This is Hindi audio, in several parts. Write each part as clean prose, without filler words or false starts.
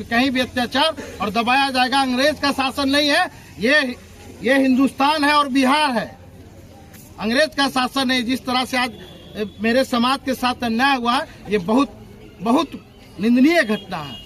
पे कहीं भी अत्याचार और दबाया जाएगा। अंग्रेज का शासन नहीं है, ये हिंदुस्तान है और बिहार है। अंग्रेज का शासन है। जिस तरह से आज मेरे समाज के साथ अन्याय हुआ है, ये बहुत निंदनीय घटना है।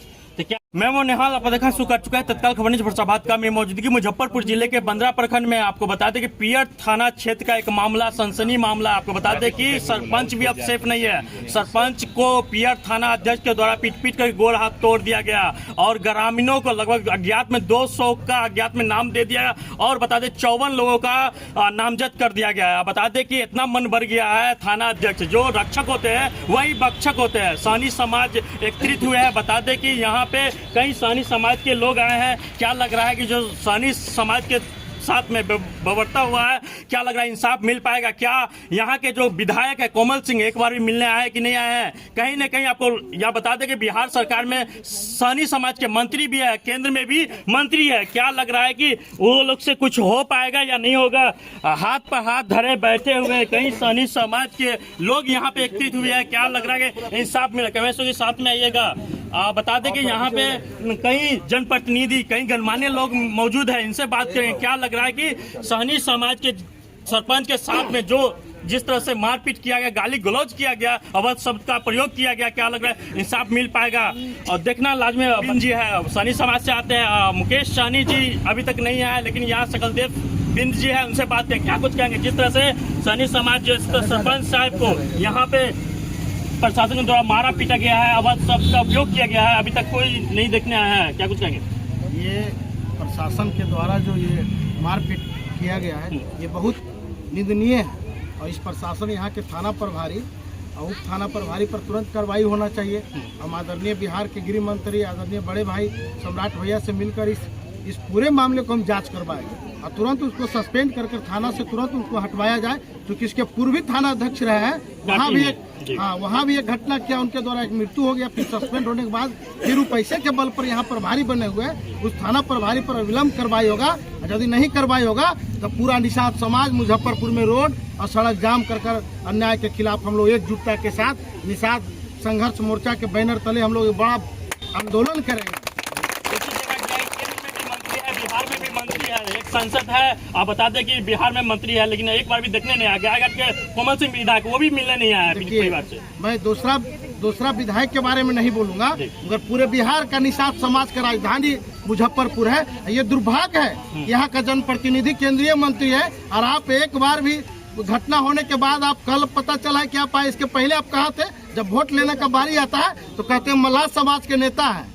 मैं वो निहाल आपका देखा शुरू कर चुका है तत्काल खबर न्यूज़ फरसाबाद का। मैं मौजूदगी मुजफ्फरपुर जिले के बंदरा प्रखंड में। आपको बता दें कि पियर थाना क्षेत्र का एक मामला, सनसनी मामला। आपको बता दें कि सरपंच भी अब सेफ नहीं है। सरपंच को पियर थाना अध्यक्ष के द्वारा पीट कर गोड़ हाथ तोड़ दिया गया और ग्रामीणों को लगभग अज्ञात में 200 का अज्ञात में नाम दे दिया गया और बता दें 54 लोगों का नामजद कर दिया गया है। बता दें कि इतना मन भर गया है। थाना अध्यक्ष जो रक्षक होते हैं वही भक्षक होते हैं। सहनी समाज एकत्रित हुए हैं। बता दें कि यहाँ पे कई सहनी समाज के लोग आए हैं। क्या लग रहा है कि जो सहनी समाज के साथ में बवरता हुआ है, क्या लग रहा है इंसाफ मिल पाएगा? क्या यहाँ के जो विधायक है कोमल सिंह एक बार भी मिलने आए कि नहीं आए हैं? कहीं ना कहीं आपको यह बता दें कि बिहार सरकार में सहनी समाज के मंत्री भी है, केंद्र में भी मंत्री है। क्या लग रहा है कि वो लोग से कुछ हो पाएगा या नहीं होगा? हाथ पर हाथ धरे बैठे हुए कई सहनी समाज के लोग यहाँ पे एकत्रित हुए हैं। क्या लग रहा है कि इंसाफ मिला? कमेशो के साथ में आइएगा। बता दें कि यहाँ पे कई जनप्रतिनिधि, कई गणमान्य लोग मौजूद है, इनसे बात करें। क्या लग रहा है कि सहनी समाज के सरपंच के साथ में जो जिस तरह से मारपीट किया गया, गाली गलौज किया गया, अवैध शब्द का प्रयोग किया गया, क्या लग रहा है इंसाफ मिल पाएगा? और देखना लाजमी जी है, सहनी समाज से आते हैं। मुकेश सहनी जी अभी तक नहीं आए, लेकिन यहाँ सकलदेव बिंद जी है, उनसे बात करें। क्या कुछ कहेंगे? जिस तरह से सहनी समाज जो सरपंच साहब को यहाँ पे प्रशासन के द्वारा मारा पीटा गया है, अवैध शब्द का उपयोग किया गया है, अभी तक कोई नहीं देखने आया है, क्या कुछ कहेंगे? ये प्रशासन के द्वारा जो ये मारपीट किया गया है, ये बहुत निंदनीय है और इस प्रशासन यहाँ के थाना प्रभारी और उप थाना प्रभारी पर तुरंत कार्रवाई होना चाहिए। हम आदरणीय बिहार के गृह मंत्री आदरणीय बड़े भाई सम्राट भैया से मिलकर इस पूरे मामले को हम जांच करवाएंगे और तुरंत उसको सस्पेंड करके थाना से तुरंत उसको हटवाया जाए। क्योंकि इसके पूर्वी थाना अध्यक्ष रहे हैं, वहाँ भी एक घटना किया, उनके द्वारा एक मृत्यु हो गया। फिर सस्पेंड होने के बाद फिर वो पैसे के बल पर यहाँ प्रभारी बने हुए, उस थाना प्रभारी पर अविलंब कार्रवाई होगा। यदि नहीं कार्रवाई होगा तो पूरा निषाद समाज मुजफ्फरपुर में रोड और सड़क जाम कर अन्याय के खिलाफ हम लोग एकजुटता के साथ निषाद संघर्ष मोर्चा के बैनर तले हम लोग बड़ा आंदोलन करेंगे। बिहार में भी मंत्री है, एक सांसद है। आप बता दें कि बिहार में मंत्री है, लेकिन एक बार भी देखने नहीं आया। के कोमल सिंह विधायक वो भी मिलने नहीं आया परिवार से। मैं दूसरा विधायक के बारे में नहीं बोलूंगा, मगर पूरे बिहार का निषाद समाज का राजधानी मुजफ्फरपुर है। ये दुर्भाग्य है, यहाँ का जनप्रतिनिधि केंद्रीय मंत्री है और आप एक बार भी घटना होने के बाद आप कल पता चला है कि आप आए, इसके पहले आप कहाँ थे? जब वोट लेने का बारी आता है तो कहते हैं मल्लाह समाज के नेता है,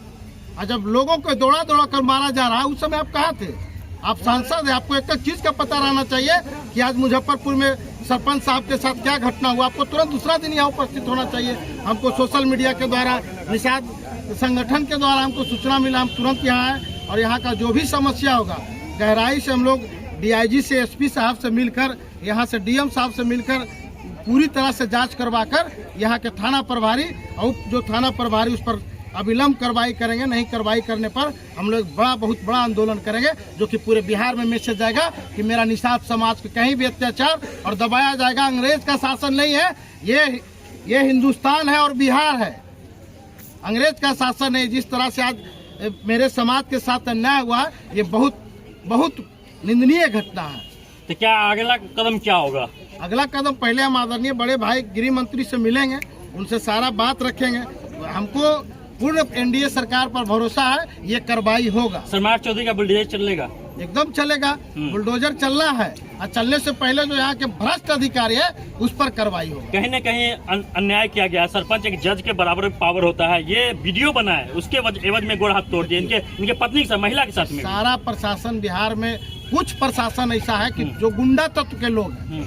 और जब लोगों को दौड़ा कर मारा जा रहा है उस समय आप कहाँ थे? आप सांसद हैं, आपको एक चीज का पता रहना चाहिए कि आज मुजफ्फरपुर में सरपंच साहब के साथ क्या घटना हुआ। आपको तुरंत दूसरा दिन यहाँ उपस्थित होना चाहिए। हमको सोशल मीडिया के द्वारा, निषाद संगठन के द्वारा हमको सूचना मिला, हम तुरंत यहाँ आए और यहाँ का जो भी समस्या होगा गहराई से हम लोग DIG से, SP साहब से मिलकर, यहाँ से DM साहब से मिलकर पूरी तरह से जाँच करवा कर यहाँ के थाना प्रभारी और जो थाना प्रभारी उस पर अविलंब कार्रवाई करेंगे। नहीं कार्रवाई करने पर हम लोग बहुत बड़ा आंदोलन करेंगे, जो कि पूरे बिहार में मैसेज जाएगा कि मेरा निषाद समाज को कहीं भी अत्याचार और दबाया जाएगा। अंग्रेज का शासन नहीं है, ये हिंदुस्तान है और बिहार है। अंग्रेज का शासन है। जिस तरह से आज मेरे समाज के साथ अन्याय हुआ है, ये बहुत निंदनीय घटना है। तो क्या अगला कदम क्या होगा? अगला कदम पहले हम आदरणीय बड़े भाई गृह मंत्री से मिलेंगे, उनसे सारा बात रखेंगे। हमको पूर्ण NDA सरकार पर भरोसा है, ये कार्रवाई होगा। सम्राट चौधरी का बुलडोजर चलेगा? एकदम चलेगा। बुलडोजर चलना है और चलने से पहले जो यहाँ के भ्रष्ट अधिकारी है उस पर कार्रवाई होगी। कहीं न कहीं अन्याय किया गया। सरपंच एक जज के बराबर पावर होता है। ये वीडियो बना है, उसके एवज में गोड़ हाथ तोड़ दिए इनके पत्नी के साथ, महिला के साथ में। सारा प्रशासन बिहार में, कुछ प्रशासन ऐसा है कि जो गुंडा तत्व के लोग हैं,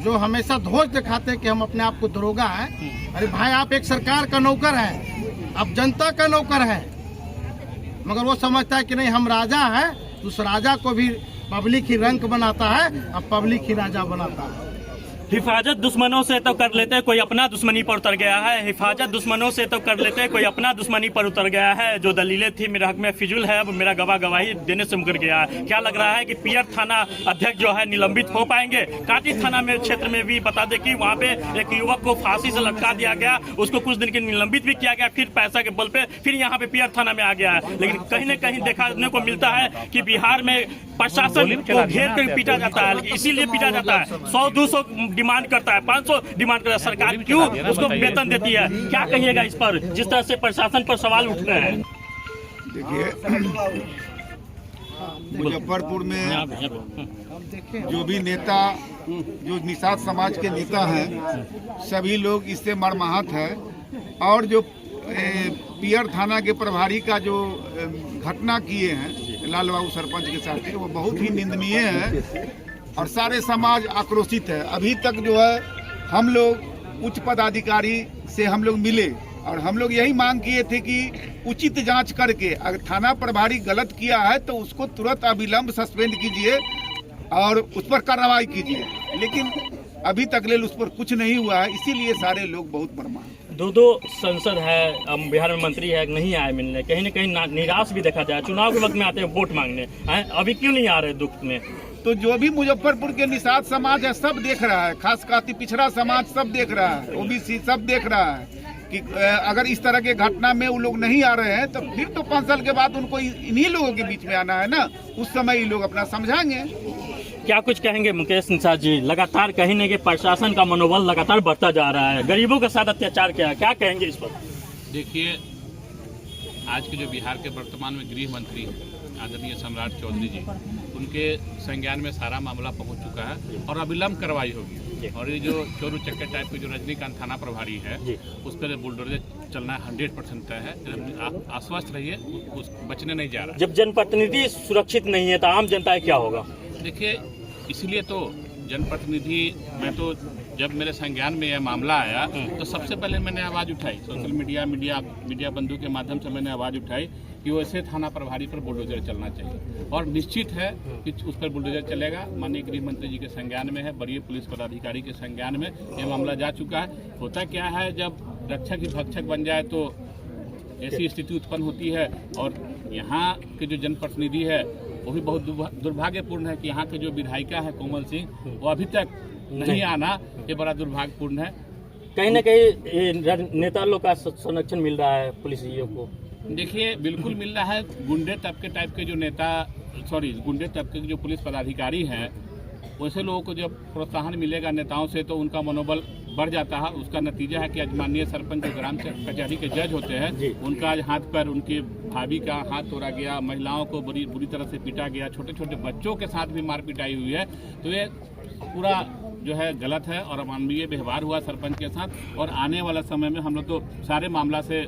जो हमेशा धोख दिखाते हैं कि हम अपने आप को दरोगा हैं। अरे भाई, आप एक सरकार का नौकर हैं, आप जनता का नौकर है, मगर वो समझता है कि नहीं हम राजा हैं। उस राजा को भी पब्लिक ही रंक बनाता है और पब्लिक ही राजा बनाता है। हिफाजत दुश्मनों से तो कर लेते कोई अपना दुश्मनी पर उतर गया है। हिफाजत दुश्मनों से तो कर लेते कोई अपना दुश्मनी पर उतर गया है। जो दलीलें थी मेरे हक में फिजूल है, अब मेरा गवाही देने से मुकर गया है। क्या लग रहा है कि पियर थाना अध्यक्ष जो है निलंबित हो पाएंगे? काटी थाना में क्षेत्र में भी बता दें कि वहाँ पे एक युवक को फांसी से लटका दिया गया, उसको कुछ दिन के निलंबित भी किया गया, फिर पैसा के बल पे फिर यहाँ पे पियर थाना में आ गया है। लेकिन कहीं न कहीं देखने को मिलता है कि बिहार में प्रशासन को घेर कर पीटा जाता है, इसीलिए पीटा जाता है। 100-200 डिमांड करता है, 500 डिमांड करता है, सरकार क्यों उसको वेतन देती है? क्या कहिएगा इस पर, जिस तरह से प्रशासन पर सवाल उठ रहे हैं? देखिए, मुजफ्फरपुर में जो भी नेता, जो निषाद समाज के नेता हैं, सभी लोग इससे मर्माहत है। और जो पियर थाना के प्रभारी का जो घटना किए हैं लाल बाबू सरपंच के साथ, वो बहुत ही निंदनीय है और सारे समाज आक्रोशित है। अभी तक जो है हम लोग उच्च पदाधिकारी से हम लोग मिले और हम लोग यही मांग किए थे कि उचित जांच करके अगर थाना प्रभारी गलत किया है तो उसको तुरंत अविलंब सस्पेंड कीजिए और उस पर कार्रवाई कीजिए। लेकिन अभी तक ले उस पर कुछ नहीं हुआ है, इसीलिए सारे लोग बहुत मर्माहत। दो संसद है, बिहार में मंत्री है, नहीं आए मिलने, कहीं न कहीं निराश भी देखा जाए। चुनाव के वक्त में आते हैं वोट मांगने, अभी क्यों नहीं आ रहे दुख में? तो जो भी मुजफ्फरपुर के निषाद समाज है सब देख रहा है, खास करके पिछड़ा समाज सब देख रहा है, ओबीसी सब देख रहा है कि अगर इस तरह के घटना में वो लोग नहीं आ रहे हैं तो फिर तो 5 साल के बाद उनको इन्हीं लोगों के बीच में आना है ना, उस समय ये लोग अपना समझाएंगे। क्या कुछ कहेंगे मुकेश निषाद जी? लगातार कहीं न कहीं प्रशासन का मनोबल लगातार बढ़ता जा रहा है, गरीबों के साथ अत्याचार क्या कहेंगे इस पर? देखिए, आज के जो बिहार के वर्तमान में गृह मंत्री आदरणीय सम्राट चौधरी जी, उनके संज्ञान में सारा मामला पहुंच चुका है और अविलंब कार्रवाई होगी। और ये जो चोरू चक्कर टाइप के जो रजनीकांत थाना प्रभारी है, उस पर बुलडोजर चलना 100% तय है। आप आश्वस्त रहिए, उस बचने नहीं जा रहा। जब जनप्रतिनिधि सुरक्षित नहीं है तो आम जनता क्या होगा? देखिए, इसलिए तो जनप्रतिनिधि, मैं तो जब मेरे संज्ञान में यह मामला आया तो सबसे पहले मैंने आवाज़ उठाई, सोशल मीडिया बंधु के माध्यम से मैंने आवाज़ उठाई कि वैसे थाना प्रभारी पर बुलडोजर चलना चाहिए। और निश्चित है कि उस पर बुलडोजर चलेगा। माननीय गृह मंत्री जी के संज्ञान में है, वरीय पुलिस पदाधिकारी के संज्ञान में यह मामला जा चुका है। होता क्या है, जब रक्षक ही भक्षक बन जाए तो ऐसी स्थिति उत्पन्न होती है। और यहाँ के जो जनप्रतिनिधि है वो भी बहुत दुर्भाग्यपूर्ण है कि यहाँ के जो विधायिका है कोमल सिंह, वो अभी तक नहीं आना, ये बड़ा दुर्भाग्यपूर्ण है। कहीं न कहीं नेता लोग का संरक्षण मिल रहा है पुलिसियों को? देखिए, बिल्कुल मिल रहा है। गुंडे तबके टाइप के जो गुंडे तबके के जो पुलिस पदाधिकारी हैं, वैसे लोगों को जब प्रोत्साहन मिलेगा नेताओं से तो उनका मनोबल बढ़ जाता है। उसका नतीजा है कि आज माननीय सरपंच जो ग्राम कचहरी के जज होते हैं, उनका आज हाथ पर, उनकी भाभी का हाथ तोड़ा गया, महिलाओं को बुरी तरह से पीटा गया, छोटे छोटे बच्चों के साथ भी मार पिटाई हुई है। तो ये पूरा जो है गलत है और अमानवीय व्यवहार हुआ सरपंच के साथ। और आने वाला समय में हम लोग तो सारे मामला से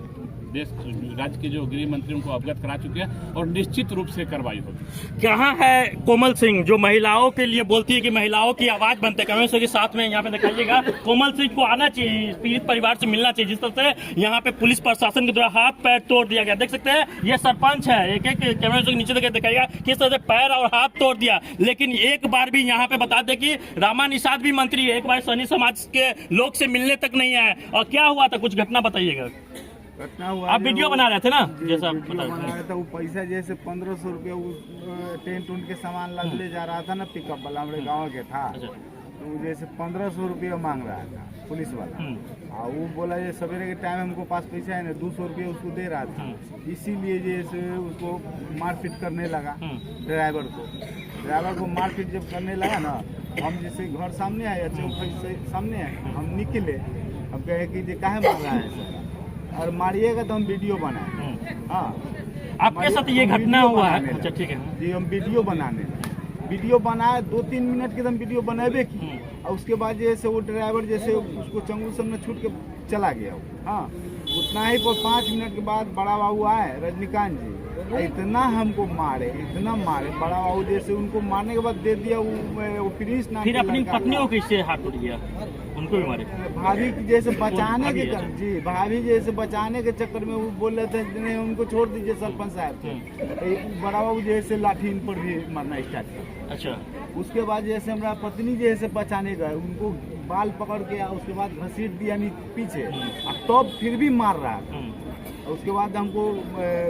देश राज्य के जो गृह मंत्री उनको अवगत करा चुके हैं और निश्चित रूप से कार्रवाई होगी। कहाँ है कोमल सिंह जो महिलाओं के लिए बोलती है कि महिलाओं की आवाज बनते? कमेंट्स के साथ में यहाँ पे दिखाइएगा, कोमल सिंह को आना चाहिए, पीड़ित परिवार से मिलना चाहिए। जिस तरह से यहाँ पे पुलिस प्रशासन के द्वारा हाथ पैर तोड़ दिया गया, देख सकते हैं ये सरपंच है, एक कैमरे से नीचे तक दिखाइएगा किस तरह से पैर और हाथ तोड़ दिया। लेकिन एक बार भी यहाँ पे बता दे कि रामा निषाद भी मंत्री है, एक बार सनी समाज के लोग से मिलने तक नहीं आए। और क्या हुआ था, कुछ घटना बताइएगा। घटना हुआ, आप वीडियो बना रहे थे ना, जैसा बना रहे थे, वो पैसा जैसे 1500 रुपया टेंट उंट के सामान ले जा रहा था ना, पिकअप वाला हमारे गाँव के था, तो जैसे 1500 रुपया मांग रहा था पुलिस वाला। और वो बोला ये सवेरे के टाइम हमको पास पैसा है ना, 200 रुपया उसको दे रहा था, इसीलिए जैसे उसको मारपीट करने लगा। ड्राइवर को मारपीट जब करने लगा ना, हम जैसे घर सामने आए, सामने आए, हम निकले, हम कहे कि ये काहे मार रहा है सर, और मारिएगा तो हम वीडियो बनाए। हाँ, आपके साथ ये घटना हुआ है? अच्छा, ठीक है जी। हम वीडियो बनाए 2-3 मिनट के, हम वीडियो बनाबे की, और उसके बाद जैसे वो ड्राइवर जैसे उसको चंगुल सब में छूट के चला गया। हाँ, उतना ही पर 5 मिनट के बाद बड़ा बाबू आए रजनीकांत जी, इतना हमको मारे, इतना मारे। बड़ा बाबू जैसे उनको मारने के बाद दे दिया वो प्रिंस नाम फिर के अपनी लड़का पत्नियों किससे हाथ टूट गया, उनको भी मारे? भाभी जैसे बचाने भाभी, के अच्छा। जी भाभी जैसे बचाने के चक्कर में वो बोल रहे थे नहीं उनको छोड़ दीजिए सरपंच साहब। तो बड़ा बाबू जैसे लाठी इन पर भी मारना स्टार्ट किया। अच्छा, उसके बाद जैसे हमारा पत्नी जैसे बचाने गए उनको बाल पकड़ के उसके बाद घसीट दिया पीछे, और तब फिर भी मार रहा था। उसके बाद हमको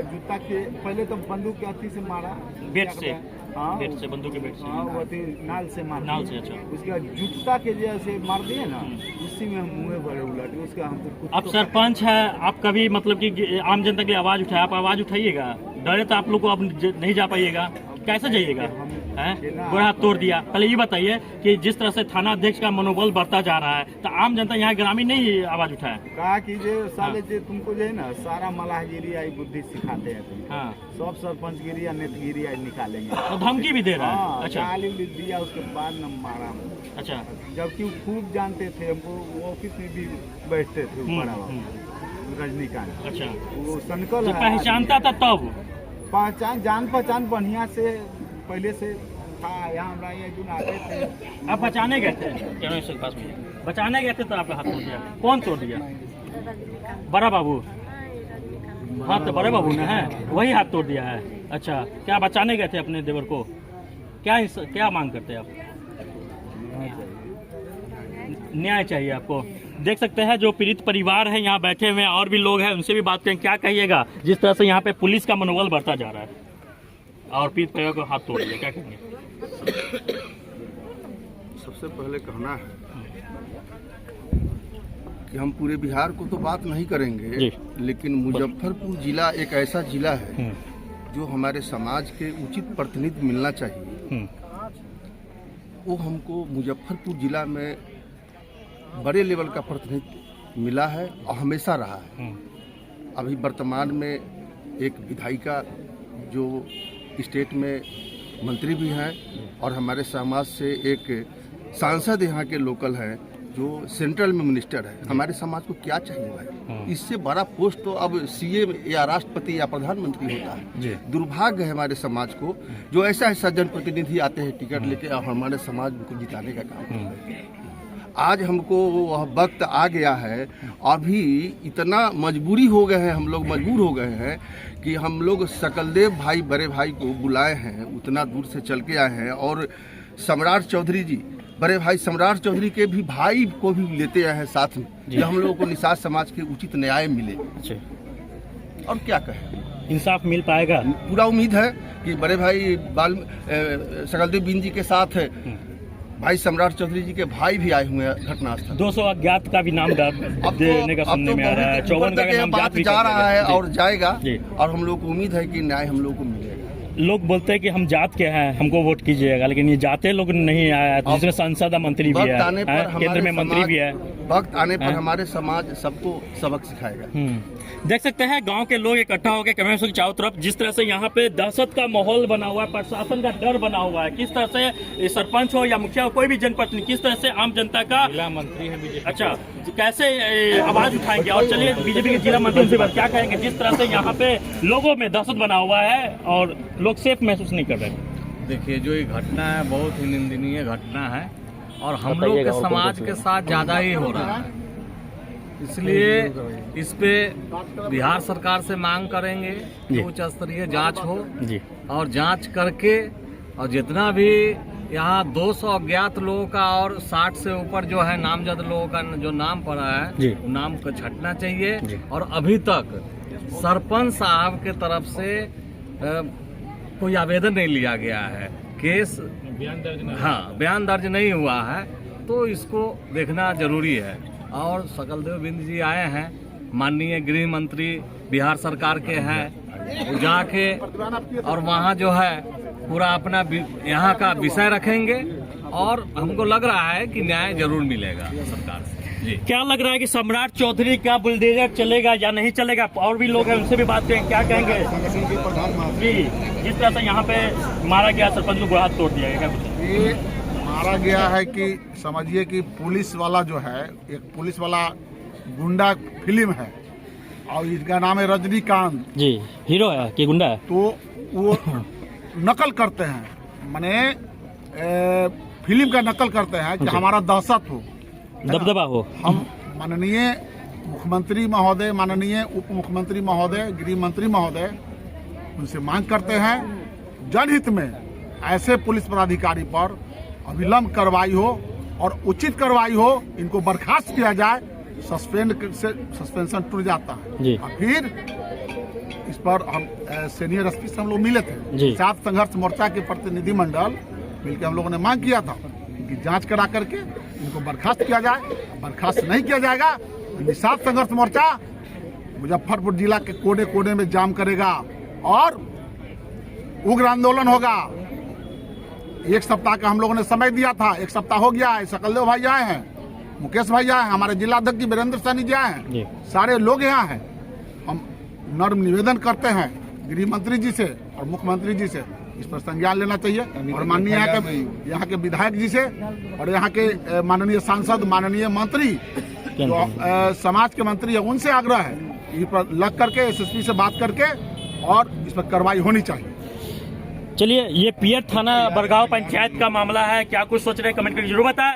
जूता के पहले तो बंदूक के अथी से मारा, बेट से, हाँ बेट से, बंदूक के बेट से। हाँ वो अथी नाल से मार, नाल से, अच्छा। उसके बाद जूता के जैसे मार दिए ना, उसी में हम मुँह बड़े उलटे। उसका हमको कुछ आप सरपंच है, आप कभी मतलब कि आम जनता के लिए आवाज उठाए, आप आवाज उठाइएगा। डरे तो आप लोग को आप नहीं जा पाइएगा, कैसे जाइएगा? गोड़ा हाथ तोड़ दिया। पहले ये बताइए कि जिस तरह से थाना अध्यक्ष का मनोबल बढ़ता जा रहा है, तो आम जनता यहाँ ग्रामीण नहीं आवाज उठाए? कहा कि जो साले जो तुमको जो है ना सारा मलाहगिरी आई बुद्धि सिखाते हैं तुम, हाँ, सब सरपंचगिरी या नेतगिरी आई निकालेंगे। तो धमकी भी दे रहा है? हाँ, अच्छा, गाली उली दिया, उसके बाद न मारा। अच्छा, जबकि वो खूब जानते थे हमको, वो ऑफिस में भी बैठते थे बड़ा बाबू रजनीकांत। अच्छा, वो सनकल तो है, पहचानता था तब? पहचान जान पहचान बढ़िया से पहले से था। यहाँ हमारा ये जो आते थे। आप बचाने गए थे जनरल के पास में, बचाने गए थे तो आपका हाथ तोड़ दिया? कौन तोड़ दिया? बड़ा बाबू? हाँ, तो बड़े बाबू ने है, वही हाथ तोड़ दिया है। अच्छा, क्या बचाने गए थे अपने देवर को? क्या मांग करते हैं आप? न्याय चाहिए आपको। देख सकते हैं जो पीड़ित परिवार है यहाँ बैठे हुए हैं, और भी लोग हैं, उनसे भी बात करें। क्या कहिएगा जिस तरह से यहाँ पे पुलिस का मनोबल बढ़ता जा रहा है और पीड़ित परिवार को हाथ तोड़ दिया, क्या कहेंगे? सबसे पहले कहना है कि हम पूरे बिहार को तो बात नहीं करेंगे, लेकिन मुजफ्फरपुर जिला एक ऐसा जिला है जो हमारे समाज के उचित प्रतिनिधि मिलना चाहिए। वो हमको मुजफ्फरपुर जिला में बड़े लेवल का प्रतिनिधि मिला है और हमेशा रहा है। अभी वर्तमान में एक विधायिका जो स्टेट में मंत्री भी हैं, और हमारे समाज से एक सांसद यहाँ के लोकल हैं जो सेंट्रल में मिनिस्टर है। हमारे समाज को क्या चाहिए भाई? इससे बड़ा पोस्ट तो अब सीएम या राष्ट्रपति या प्रधानमंत्री होता है। दुर्भाग्य है हमारे समाज को जो ऐसा ऐसा जनप्रतिनिधि आते हैं टिकट लेके और हमारे समाज को जिताने का काम करते हैं। आज हमको वह वक्त आ गया है, अभी इतना मजबूरी हो गए हैं, हम लोग मजबूर हो गए हैं कि हम लोग सकलदेव भाई बड़े भाई को बुलाए हैं, उतना दूर से चल के आए हैं। और सम्राट चौधरी जी, बड़े भाई सम्राट चौधरी के भी भाई को भी लेते आए हैं साथ में, जो हम लोगों को निषाद समाज के उचित न्याय मिले। और क्या कहें, इंसाफ मिल पाएगा? पूरा उम्मीद है कि बड़े भाई सकलदेव बिंद जी के साथ भाई सम्राट चौधरी जी के भाई भी आए हुए हैं घटनास्थल। 200 अज्ञात का भी नाम देने का सुनने में आ रहा है, 54 का नाम बात जा रहा है और जाएगा, और हम लोग को उम्मीद है कि न्याय हम लोग को मिलेगा। लोग बोलते हैं कि हम जात के हैं, हमको वोट कीजिएगा, लेकिन ये जाते लोग नहीं आया, जिसमें सांसद मंत्री भी है, केंद्र में मंत्री भी है। वक्त आने पर हमारे समाज सबको सबक सिखाएगा। देख सकते हैं गांव के लोग इकट्ठा होकर कैमरे के चारों तरफ, जिस तरह से यहाँ पे दहशत का माहौल बना हुआ है, प्रशासन का डर बना हुआ है। किस तरह से सरपंच हो या मुखिया हो, कोई भी जनप्रतिनिधि, किस तरह से आम जनता का जिला मंत्री है बीजेपी, अच्छा, कैसे आवाज उठाएंगे? और चलिए बीजेपी के जिला मंत्री से बात क्या कहेंगे, जिस तरह से यहाँ पे लोगों में दहशत बना हुआ है और लोग सेफ महसूस नहीं कर रहे। देखिए, जो ये घटना है बहुत ही निंदनीय घटना है, और हम लोग के समाज के साथ ज्यादा ही हो रहा है। इसलिए इस पे बिहार सरकार से मांग करेंगे कि उच्च स्तरीय जांच हो, और जांच करके, और जितना भी यहाँ 200 अज्ञात लोगों का और 60 से ऊपर जो है नामजद लोगों का जो नाम पड़ा है, नाम को छटना चाहिए। और अभी तक सरपंच साहब के तरफ से कोई आवेदन नहीं लिया गया है, केस बयान दर्ज नहीं हुआ है, तो इसको देखना जरूरी है। और सकलदेव बिंद जी आए हैं, माननीय गृह मंत्री बिहार सरकार के हैं, वो जाके और वहाँ जो है पूरा अपना यहाँ का विषय रखेंगे, और हमको लग रहा है कि न्याय जरूर मिलेगा सरकार से। जी, क्या लग रहा है कि सम्राट चौधरी का बुलडोजर चलेगा या नहीं चलेगा? और भी लोग हैं, उनसे भी बात करें, क्या कहेंगे जी? जिस तरह से यहाँ पे मारा गया, सरपंच को हाथ तोड़ दिया गया, ये मारा गया है कि समझिए कि पुलिस वाला जो है, एक पुलिस वाला गुंडा फिल्म है, और इसका नाम है रजनीकांत। जी, हीरो है कि गुंडा है? तो वो नकल करते हैं, माने फिल्म का नकल करते हैं कि हमारा दहशत हो, दबदबा हो। हम माननीय मुख्यमंत्री महोदय, माननीय उप मुख्यमंत्री महोदय, गृह मंत्री महोदय उनसे मांग करते हैं जनहित में ऐसे पुलिस पदाधिकारी पर अविलंब कार्रवाई हो और उचित कार्रवाई हो, इनको बर्खास्त किया जाए। सस्पेंशन टूट जाता है और फिर इस पर हम सीनियर एसपी से हम लोग मिले थे, साथ संघर्ष मोर्चा के प्रतिनिधि मंडल मिलकर हम लोगों ने मांग किया था कि जांच करा करके इनको बर्खास्त किया जाए। बर्खास्त नहीं किया जाएगा तो निषाद संघर्ष मोर्चा मुजफ्फरपुर जिला के कोने कोने में जाम करेगा और उग्र आंदोलन होगा। 1 सप्ताह का हम लोगों ने समय दिया था, 1 सप्ताह हो गया है। सकलदेव भाई आए हैं, मुकेश भाई आए हैं, हमारे जिला अध्यक्ष वीरेंद्र सैनी जी आए हैं, सारे लोग यहाँ हैं। हम नर्म निवेदन करते हैं गृह मंत्री जी से और मुख्यमंत्री जी से, इस पर संज्ञान लेना चाहिए और माननीय यहाँ के विधायक जी से और यहाँ के माननीय सांसद, माननीय मंत्री जो समाज के मंत्री है, उनसे आग्रह है इस पर लग करके एसएसपी से बात करके और इस पर कार्रवाई होनी चाहिए। चलिए, ये पियर थाना बरगांव पंचायत का मामला है, क्या कुछ सोच रहे हैं कमेंट करके जरूर बताएं।